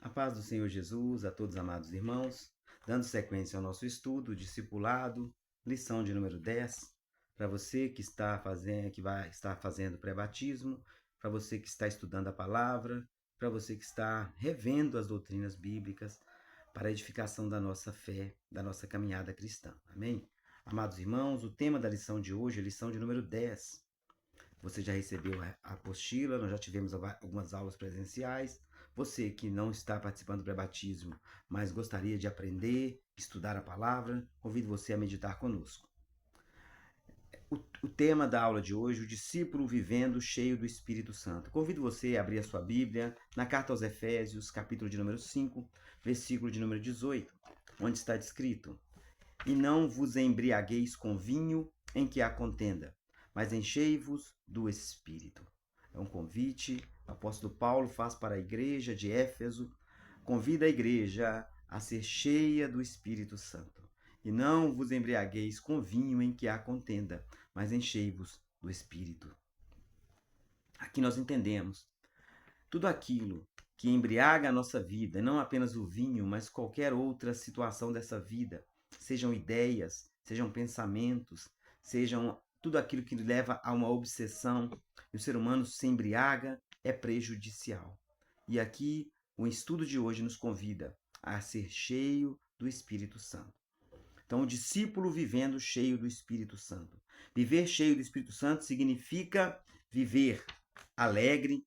A paz do Senhor Jesus a todos amados irmãos, dando sequência ao nosso estudo, discipulado, lição de número 10, para você que está fazendo, que vai estar fazendo pré-batismo, para você que está estudando a palavra, para você que está revendo as doutrinas bíblicas para a edificação da nossa fé, da nossa caminhada cristã. Amém? Amados irmãos, o tema da lição de hoje é a lição de número 10. Você já recebeu a apostila, nós já tivemos algumas aulas presenciais. Você que não está participando do pré-batismo, mas gostaria de aprender, estudar a palavra, convido você a meditar conosco. O tema da aula de hoje, o discípulo vivendo cheio do Espírito Santo. Convido você a abrir a sua Bíblia na carta aos Efésios, capítulo de número 5, versículo de número 18, onde está escrito: E não vos embriagueis com vinho em que há contenda, mas enchei-vos do Espírito. É um convite que o apóstolo Paulo faz para a igreja de Éfeso, convida a igreja a ser cheia do Espírito Santo. E não vos embriagueis com vinho em que há contenda, mas enchei-vos do Espírito. Aqui nós entendemos tudo aquilo que embriaga a nossa vida, não apenas o vinho, mas qualquer outra situação dessa vida, sejam ideias, sejam pensamentos, sejam tudo aquilo que leva a uma obsessão, e o ser humano se embriaga, é prejudicial. E aqui o estudo de hoje nos convida a ser cheio do Espírito Santo. Então, o discípulo vivendo cheio do Espírito Santo. Viver cheio do Espírito Santo significa viver alegre,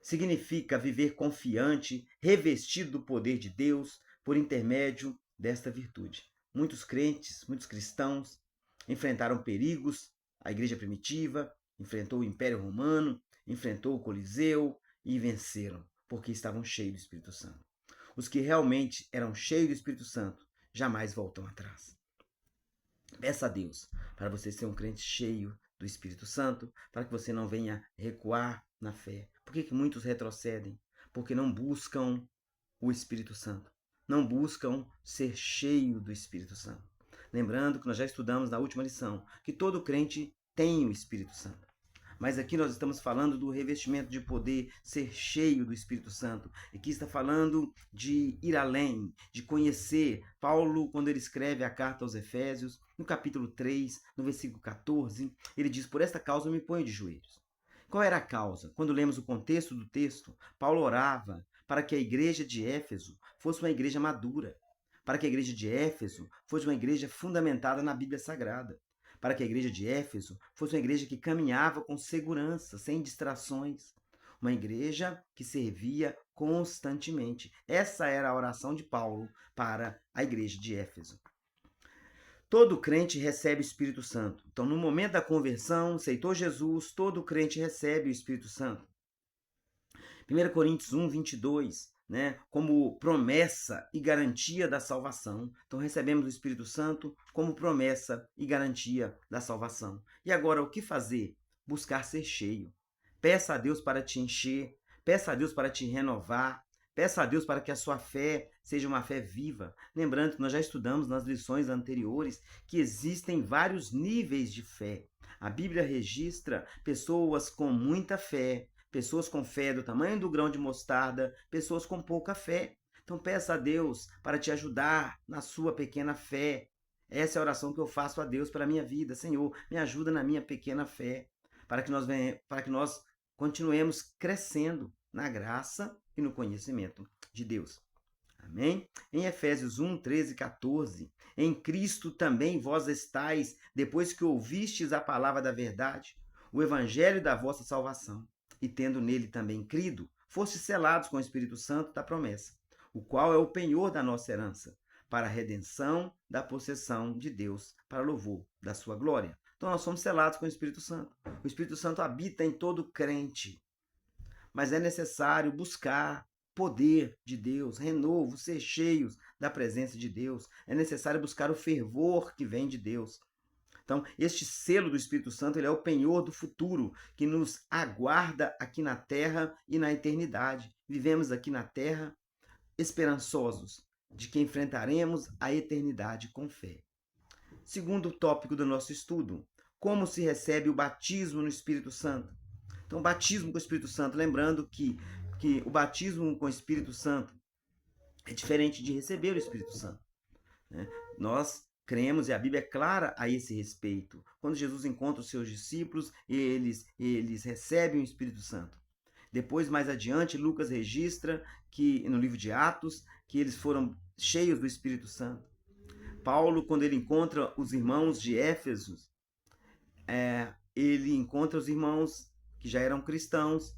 significa viver confiante, revestido do poder de Deus por intermédio desta virtude. Muitos crentes, muitos cristãos enfrentaram perigos, a igreja primitiva enfrentou o Império Romano, enfrentou o Coliseu e venceram, porque estavam cheios do Espírito Santo. Os que realmente eram cheios do Espírito Santo jamais voltam atrás. Peça a Deus para você ser um crente cheio do Espírito Santo, para que você não venha recuar na fé. Por que muitos retrocedem? Porque não buscam o Espírito Santo. Não buscam ser cheio do Espírito Santo. Lembrando que nós já estudamos na última lição que todo crente tem o Espírito Santo. Mas aqui nós estamos falando do revestimento de poder, ser cheio do Espírito Santo. E aqui está falando de ir além, de conhecer. Paulo, quando ele escreve a carta aos Efésios, no capítulo 3, no versículo 14, ele diz: Por esta causa eu me ponho de joelhos. Qual era a causa? Quando lemos o contexto do texto, Paulo orava para que a igreja de Éfeso fosse uma igreja madura, para que a igreja de Éfeso fosse uma igreja fundamentada na Bíblia Sagrada, para que a igreja de Éfeso fosse uma igreja que caminhava com segurança, sem distrações, uma igreja que servia constantemente. Essa era a oração de Paulo para a igreja de Éfeso. Todo crente recebe o Espírito Santo. Então, no momento da conversão, aceitou Jesus, todo crente recebe o Espírito Santo. 1 Coríntios 1, 22, como promessa e garantia da salvação. Então, recebemos o Espírito Santo como promessa e garantia da salvação. E agora, o que fazer? Buscar ser cheio. Peça a Deus para te encher, peça a Deus para te renovar, peça a Deus para que a sua fé seja uma fé viva. Lembrando que nós já estudamos nas lições anteriores que existem vários níveis de fé. A Bíblia registra pessoas com muita fé, pessoas com fé do tamanho do grão de mostarda, pessoas com pouca fé. Então peça a Deus para te ajudar na sua pequena fé. Essa é a oração que eu faço a Deus para a minha vida. Senhor, me ajuda na minha pequena fé, para que nós continuemos crescendo na graça e no conhecimento de Deus. Amém? Em Efésios 1, 13 e 14, em Cristo também vós estáis, depois que ouvistes a palavra da verdade, o evangelho da vossa salvação, e tendo nele também crido, fostes selados com o Espírito Santo da promessa, o qual é o penhor da nossa herança, para a redenção da possessão de Deus, para louvor da sua glória. Então nós somos selados com o Espírito Santo. O Espírito Santo habita em todo crente, mas é necessário buscar poder de Deus, renovo, ser cheios da presença de Deus. É necessário buscar o fervor que vem de Deus. Então, este selo do Espírito Santo, ele é o penhor do futuro que nos aguarda aqui na terra e na eternidade. Vivemos aqui na terra esperançosos de que enfrentaremos a eternidade com fé. Segundo tópico do nosso estudo, como se recebe o batismo no Espírito Santo. Então, o batismo com o Espírito Santo, lembrando que que o batismo com o Espírito Santo é diferente de receber o Espírito Santo, né? Nós cremos, e a Bíblia é clara a esse respeito. Quando Jesus encontra os seus discípulos, eles recebem o Espírito Santo. Depois, mais adiante, Lucas registra que, no livro de Atos, que eles foram cheios do Espírito Santo. Paulo, quando ele encontra os irmãos de Éfeso, ele encontra os irmãos que já eram cristãos,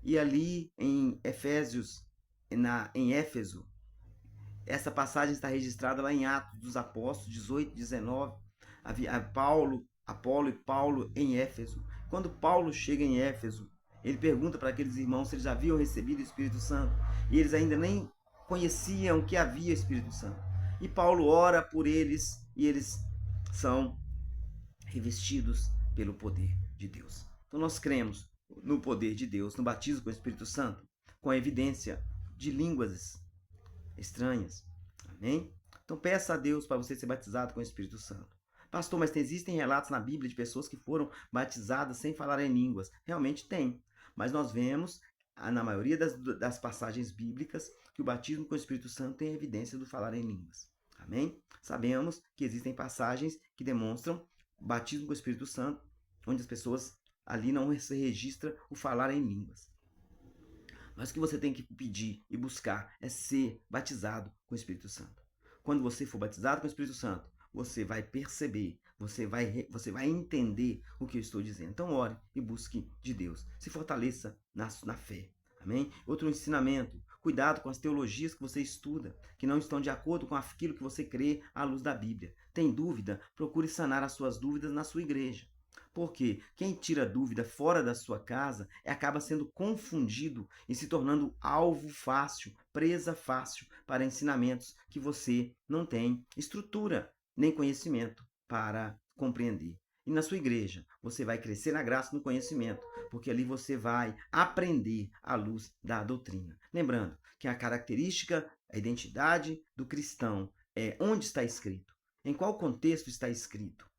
e ali em Efésios, em Éfeso, essa passagem está registrada lá em Atos dos Apóstolos 18, 19. Havia Apolo e Paulo em Éfeso. Quando Paulo chega em Éfeso, ele pergunta para aqueles irmãos se eles já haviam recebido o Espírito Santo. E eles ainda nem conheciam que havia Espírito Santo. E Paulo ora por eles e eles são revestidos pelo poder de Deus. Então nós cremos no poder de Deus, no batismo com o Espírito Santo, com a evidência de línguas estranhas. Amém? Então peça a Deus para você ser batizado com o Espírito Santo. Pastor, mas existem relatos na Bíblia de pessoas que foram batizadas sem falar em línguas. Realmente tem. Mas nós vemos, na maioria das passagens bíblicas, que o batismo com o Espírito Santo tem evidência do falar em línguas. Amém? Sabemos que existem passagens que demonstram o batismo com o Espírito Santo, onde as pessoas ali não se registra o falar em línguas. Mas o que você tem que pedir e buscar é ser batizado com o Espírito Santo. Quando você for batizado com o Espírito Santo, você vai perceber, você vai entender o que eu estou dizendo. Então ore e busque de Deus. Se fortaleça na fé. Amém? Outro ensinamento: cuidado com as teologias que você estuda, que não estão de acordo com aquilo que você crê à luz da Bíblia. Tem dúvida? Procure sanar as suas dúvidas na sua igreja. Porque quem tira dúvida fora da sua casa acaba sendo confundido e se tornando alvo fácil, presa fácil para ensinamentos que você não tem estrutura nem conhecimento para compreender. E na sua igreja, você vai crescer na graça e no conhecimento, porque ali você vai aprender à luz da doutrina. Lembrando que a característica, a identidade do cristão é onde está escrito, em qual contexto está escrito.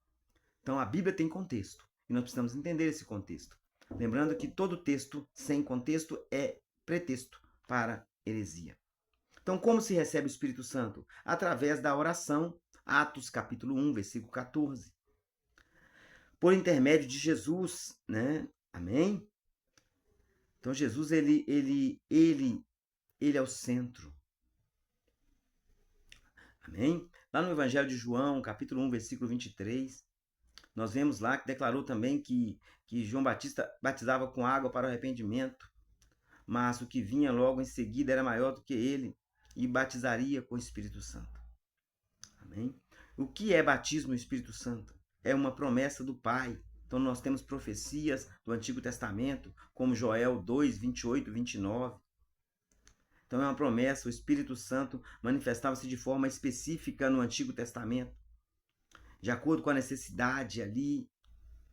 Então a Bíblia tem contexto e nós precisamos entender esse contexto. Lembrando que todo texto sem contexto é pretexto para heresia. Então como se recebe o Espírito Santo? Através da oração, Atos capítulo 1, versículo 14. Por intermédio de Jesus, né? Amém? Então Jesus, ele é o centro. Amém? Lá no Evangelho de João, capítulo 1, versículo 23, nós vemos lá que declarou também que João Batista batizava com água para o arrependimento, mas o que vinha logo em seguida era maior do que ele e batizaria com o Espírito Santo. Amém? O que é batismo no Espírito Santo? É uma promessa do Pai. Então nós temos profecias do Antigo Testamento, como Joel 2, 28, 29. Então é uma promessa, o Espírito Santo manifestava-se de forma específica no Antigo Testamento. De acordo com a necessidade ali,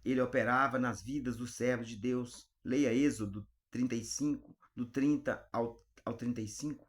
ele operava nas vidas dos servos de Deus. Leia Êxodo 35, do 30 ao 35.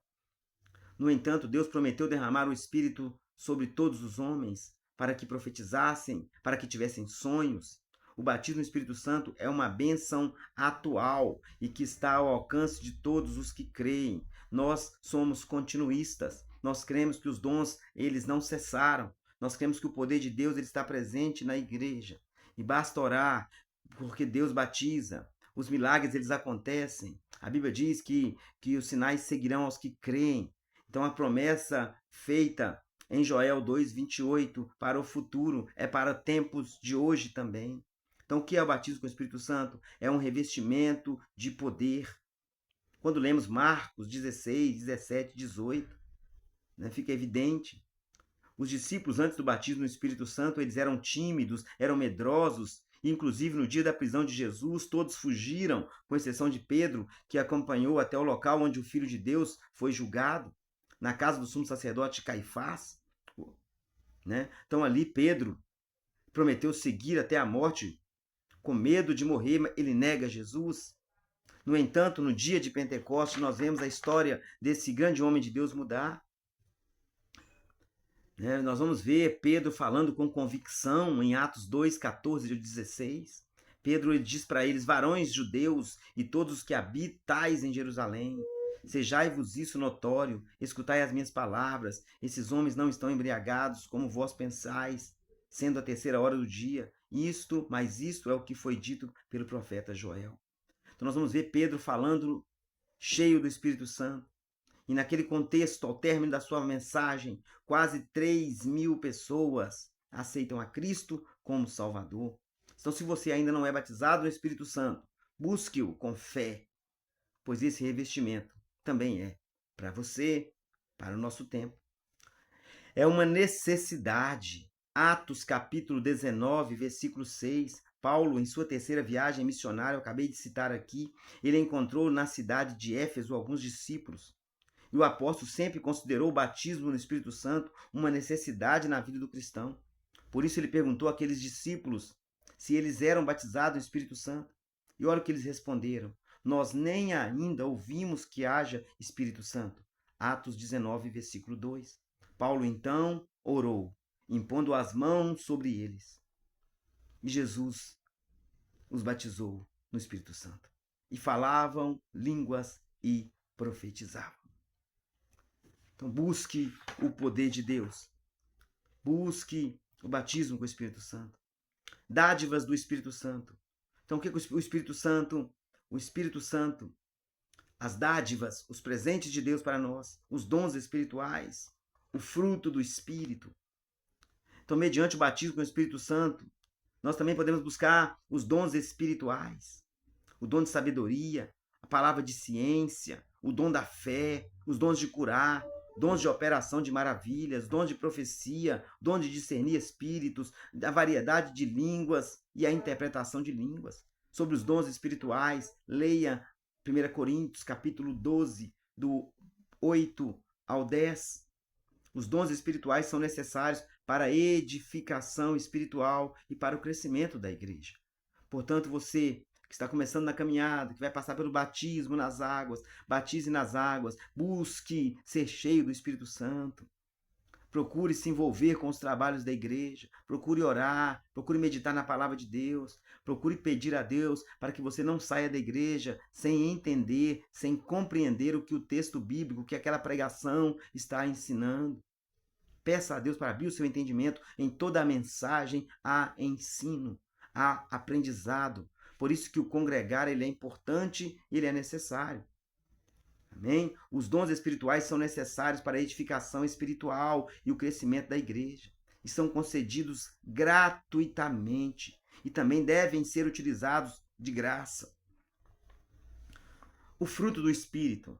No entanto, Deus prometeu derramar o Espírito sobre todos os homens, para que profetizassem, para que tivessem sonhos. O batismo no Espírito Santo é uma bênção atual e que está ao alcance de todos os que creem. Nós somos continuistas. Nós cremos que os dons, eles não cessaram. Nós cremos que o poder de Deus ele está presente na igreja. E basta orar, porque Deus batiza. Os milagres, eles acontecem. A Bíblia diz que os sinais seguirão aos que creem. Então a promessa feita em Joel 2, 28 para o futuro é para tempos de hoje também. Então o que é o batismo com o Espírito Santo? É um revestimento de poder. Quando lemos Marcos 16, 17, 18, né, fica evidente. Os discípulos, antes do batismo no Espírito Santo, eles eram tímidos, eram medrosos. Inclusive, no dia da prisão de Jesus, todos fugiram, com exceção de Pedro, que acompanhou até o local onde o Filho de Deus foi julgado, na casa do sumo sacerdote Caifás. Né? Então, ali, Pedro prometeu seguir até a morte. Com medo de morrer, ele nega Jesus. No entanto, no dia de Pentecostes, nós vemos a história desse grande homem de Deus mudar. Nós vamos ver Pedro falando com convicção em Atos 2, 14 e 16. Pedro ele diz para eles: varões judeus e todos os que habitais em Jerusalém, sejai-vos isso notório, escutai as minhas palavras. Esses homens não estão embriagados, como vós pensais, sendo a 3ª hora do dia. Mas isto é o que foi dito pelo profeta Joel. Então nós vamos ver Pedro falando cheio do Espírito Santo. E naquele contexto, ao término da sua mensagem, quase 3.000 pessoas aceitam a Cristo como Salvador. Então, se você ainda não é batizado no Espírito Santo, busque-o com fé, pois esse revestimento também é para você, para o nosso tempo. É uma necessidade. Atos capítulo 19, versículo 6. Paulo, em sua 3ª viagem missionária, eu acabei de citar aqui, ele encontrou na cidade de Éfeso alguns discípulos. E o apóstolo sempre considerou o batismo no Espírito Santo uma necessidade na vida do cristão. Por isso ele perguntou àqueles discípulos se eles eram batizados no Espírito Santo. E olha o que eles responderam: nós nem ainda ouvimos que haja Espírito Santo. Atos 19, versículo 2. Paulo então orou, impondo as mãos sobre eles. E Jesus os batizou no Espírito Santo. E falavam línguas e profetizavam. Então busque o poder de Deus. Busque o batismo com o Espírito Santo. Dádivas do Espírito Santo. Então o que é o Espírito Santo? O Espírito Santo, as dádivas, os presentes de Deus para nós, os dons espirituais, o fruto do Espírito. Então, mediante o batismo com o Espírito Santo, nós também podemos buscar os dons espirituais. O dom de sabedoria, a palavra de ciência, o dom da fé, os dons de curar, dons de operação de maravilhas, dons de profecia, dom de discernir espíritos, a variedade de línguas e a interpretação de línguas. Sobre os dons espirituais, leia 1 Coríntios, capítulo 12, do 8 ao 10. Os dons espirituais são necessários para a edificação espiritual e para o crescimento da igreja. Portanto, você que está começando na caminhada, que vai passar pelo batismo nas águas, batize nas águas, busque ser cheio do Espírito Santo. Procure se envolver com os trabalhos da igreja, procure orar, procure meditar na palavra de Deus, procure pedir a Deus para que você não saia da igreja sem entender, sem compreender o que o texto bíblico, o que aquela pregação está ensinando. Peça a Deus para abrir o seu entendimento. Em toda a mensagem há ensino, há aprendizado. Por isso que o congregar ele é importante, ele é necessário. Amém? Os dons espirituais são necessários para a edificação espiritual e o crescimento da igreja. E são concedidos gratuitamente. E também devem ser utilizados de graça. O fruto do Espírito.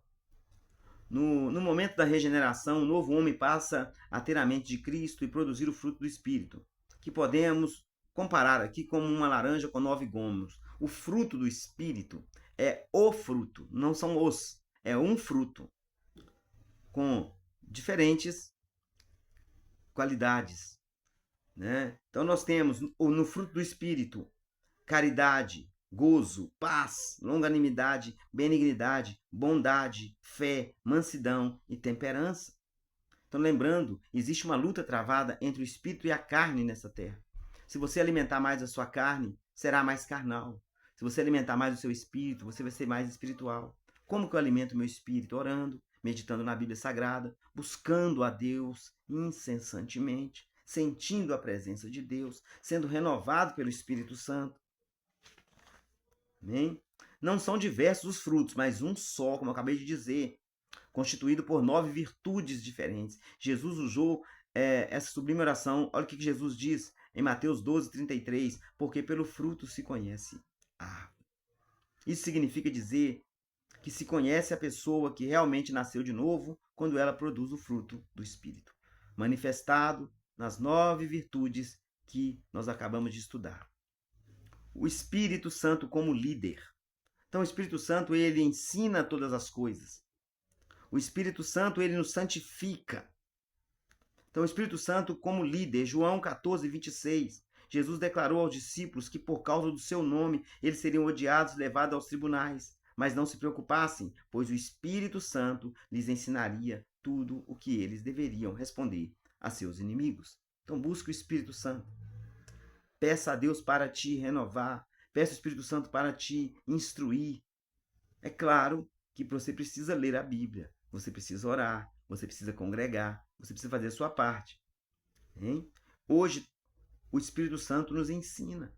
No momento da regeneração, o novo homem passa a ter a mente de Cristo e produzir o fruto do Espírito, que podemos comparar aqui como uma laranja com 9 gomos. O fruto do Espírito é o fruto, não são os. É um fruto com diferentes qualidades. Né? Então nós temos no fruto do Espírito caridade, gozo, paz, longanimidade, benignidade, bondade, fé, mansidão e temperança. Então lembrando, existe uma luta travada entre o Espírito e a carne nessa terra. Se você alimentar mais a sua carne, será mais carnal. Se você alimentar mais o seu espírito, você vai ser mais espiritual. Como que eu alimento o meu espírito? Orando, meditando na Bíblia Sagrada, buscando a Deus incessantemente, sentindo a presença de Deus, sendo renovado pelo Espírito Santo. Amém? Não são diversos os frutos, mas um só, como eu acabei de dizer, constituído por 9 virtudes diferentes. Jesus usou essa sublime oração. Olha o que Jesus diz em Mateus 12, 33. Porque pelo fruto se conhece a árvore. Isso significa dizer que se conhece a pessoa que realmente nasceu de novo quando ela produz o fruto do Espírito, manifestado nas 9 virtudes que nós acabamos de estudar. O Espírito Santo como líder. Então o Espírito Santo, ele ensina todas as coisas. O Espírito Santo, ele nos santifica. Então o Espírito Santo como líder. João 14, 26. Jesus declarou aos discípulos que por causa do seu nome eles seriam odiados e levados aos tribunais. Mas não se preocupassem, pois o Espírito Santo lhes ensinaria tudo o que eles deveriam responder a seus inimigos. Então busque o Espírito Santo. Peça a Deus para te renovar. Peça o Espírito Santo para te instruir. É claro que você precisa ler a Bíblia, você precisa orar, você precisa congregar, você precisa fazer a sua parte. Hein? Hoje, o Espírito Santo nos ensina.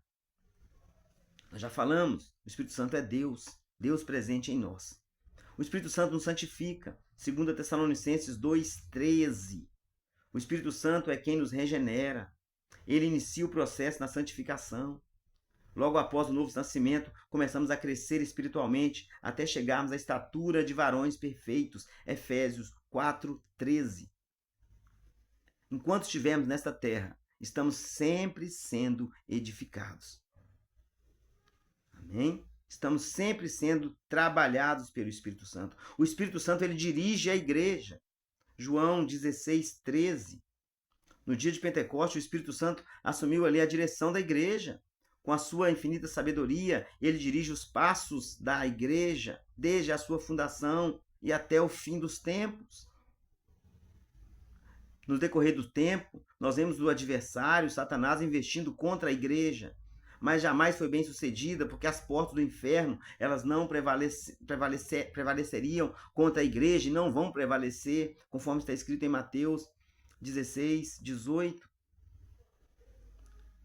Nós já falamos, o Espírito Santo é Deus, Deus presente em nós. O Espírito Santo nos santifica, 2 Tessalonicenses 2,13. O Espírito Santo é quem nos regenera. Ele inicia o processo na santificação. Logo após o novo nascimento, começamos a crescer espiritualmente até chegarmos à estatura de varões perfeitos. Efésios 4,13. Enquanto estivermos nesta terra, estamos sempre sendo edificados. Amém? Estamos sempre sendo trabalhados pelo Espírito Santo. O Espírito Santo, ele dirige a igreja. João 16,13. No dia de Pentecostes, o Espírito Santo assumiu ali a direção da igreja. Com a sua infinita sabedoria, ele dirige os passos da igreja, desde a sua fundação e até o fim dos tempos. No decorrer do tempo, nós vemos o adversário, Satanás, investindo contra a igreja, mas jamais foi bem sucedida, porque as portas do inferno, elas não prevaleceriam contra a igreja e não vão prevalecer, conforme está escrito em Mateus 16, 18.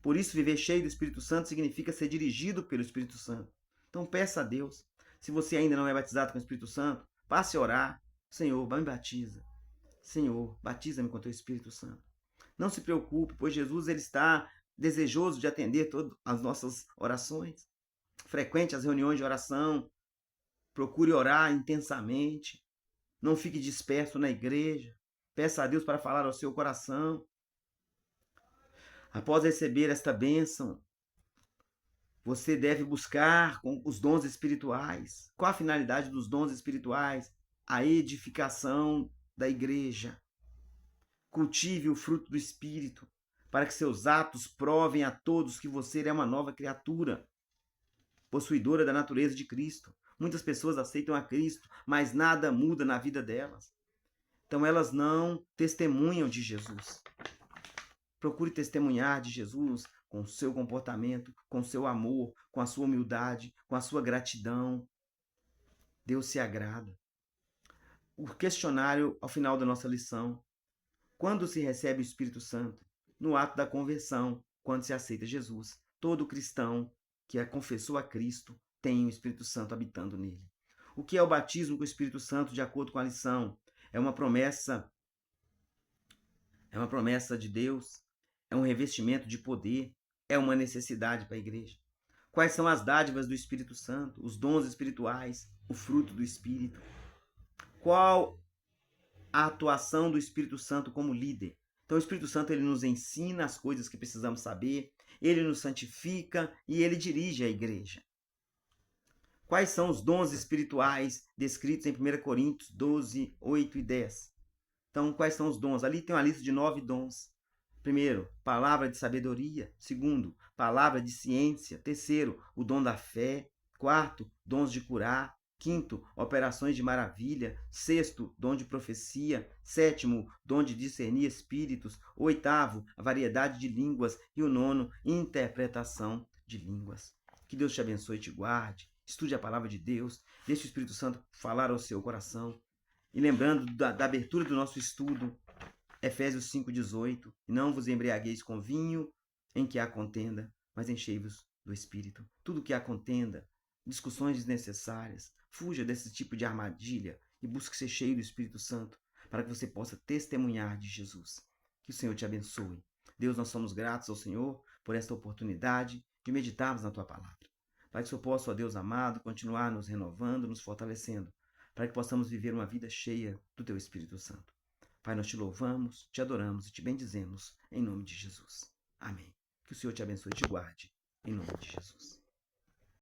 Por isso, viver cheio do Espírito Santo significa ser dirigido pelo Espírito Santo. Então, peça a Deus. Se você ainda não é batizado com o Espírito Santo, passe a orar. Senhor, me batiza. Senhor, batiza-me com o teu Espírito Santo. Não se preocupe, pois Jesus ele está desejoso de atender todas as nossas orações. Frequente as reuniões de oração. Procure orar intensamente. Não fique disperso na igreja. Peça a Deus para falar ao seu coração. Após receber esta bênção, você deve buscar os dons espirituais. Qual a finalidade dos dons espirituais? A edificação da igreja. Cultive o fruto do Espírito, para que seus atos provem a todos que você é uma nova criatura, possuidora da natureza de Cristo. Muitas pessoas aceitam a Cristo, mas nada muda na vida delas. Então elas não testemunham de Jesus. Procure testemunhar de Jesus com o seu comportamento, com o seu amor, com a sua humildade, com a sua gratidão. Deus se agrada. O questionário ao final da nossa lição. Quando se recebe o Espírito Santo? No ato da conversão, quando se aceita Jesus. Todo cristão que confessou a Cristo tem o Espírito Santo habitando nele. O que é o batismo com o Espírito Santo de acordo com a lição? É uma promessa de Deus. É um revestimento de poder, é uma necessidade para a igreja. Quais são as dádivas do Espírito Santo, os dons espirituais, o fruto do Espírito? Qual a atuação do Espírito Santo como líder? Então o Espírito Santo ele nos ensina as coisas que precisamos saber, ele nos santifica e ele dirige a igreja. Quais são os dons espirituais descritos em 1 Coríntios 12, 8 e 10? Então, quais são os dons? Ali tem uma lista de 9 dons. Primeiro, palavra de sabedoria. Segundo, palavra de ciência. Terceiro, o dom da fé. Quarto, dons de curar. Quinto, operações de maravilha. Sexto, dom de profecia. Sétimo, dom de discernir espíritos. Oitavo, a variedade de línguas. E o nono, interpretação de línguas. Que Deus te abençoe e te guarde. Estude a palavra de Deus. Deixe o Espírito Santo falar ao seu coração. E lembrando da abertura do nosso estudo, Efésios 5,18. Não vos embriagueis com vinho em que há contenda, mas enchei-vos do Espírito. Tudo que há contenda, discussões desnecessárias, fuja desse tipo de armadilha e busque ser cheio do Espírito Santo para que você possa testemunhar de Jesus. Que o Senhor te abençoe. Deus, nós somos gratos ao Senhor por esta oportunidade de meditarmos na Tua Palavra. Para que o Senhor possa, ó Deus amado, continuar nos renovando, nos fortalecendo, para que possamos viver uma vida cheia do Teu Espírito Santo. Pai, nós te louvamos, te adoramos e te bendizemos em nome de Jesus. Amém. Que o Senhor te abençoe e te guarde em nome de Jesus.